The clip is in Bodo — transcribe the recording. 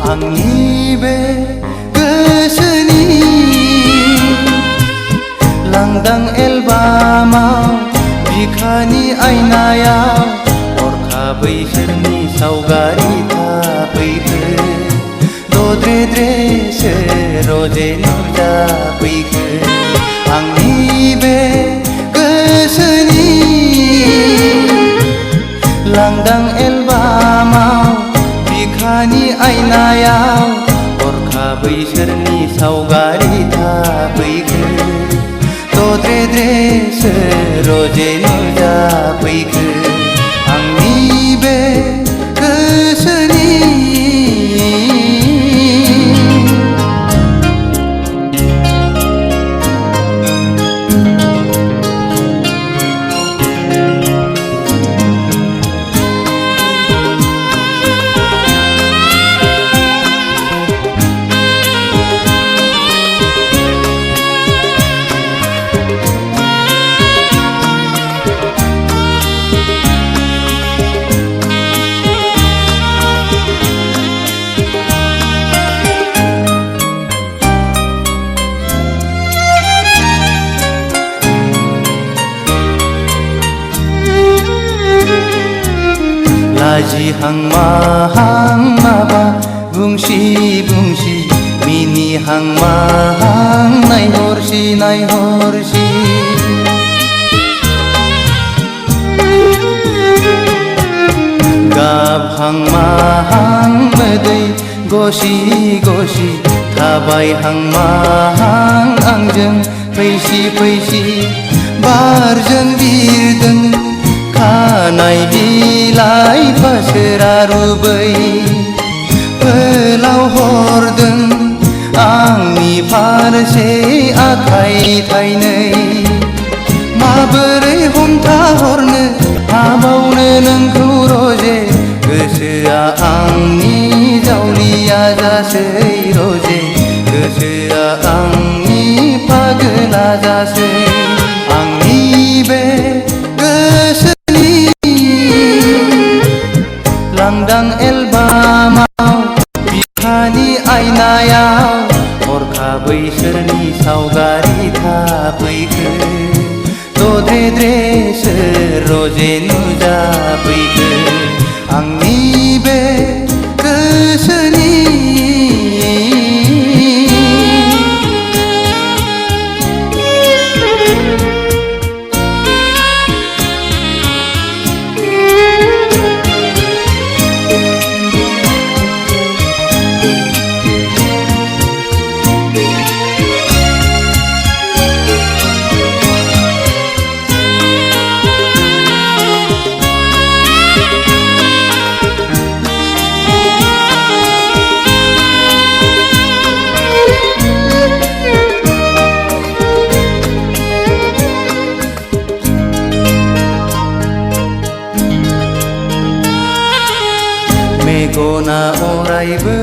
आंनि बे गोसोनि लांदां एलबामाव बिखानि आयनायाव हरखाबै सोरनि सावगारि थाफैखो दद्रेद्रेसो रजे नुजाफैखो आंनि बे गोसोनि लांदां एलबामाव बिखानि आयनायाव हरखाबै सोरनि सावगारि थाफैखो दद्रेद्रेसो रजे नुजाफैखो आंनि बे गोसोनि लाजिहां माहां माबा बुंसि बुंसि मिनिहां माहां नायहरसि नायहरसि गाबहां माहां मोदै गसि गसि थाबायहां माहां आंजों फैसि फैसि बारजों बिरदों खानाय बिलाइ फासोरा रुबै फोलाव हरदों आंनि फारसे आखाइ थाइनै माबोरै हमथाहरनो हाबावनो नोंखौ रजे गोसोआ आंनि जावलिया जासै रजे गोसोआ आंनि पागला जासै आंनि बे लांदां एलबामाव बिखानि आयनायाव हरखाबै सोरनि सावगारि थाफैखो दद्रेद्रेसो रजे नुजाफैखो आंनि बे गोसोनि मेगना अरायबो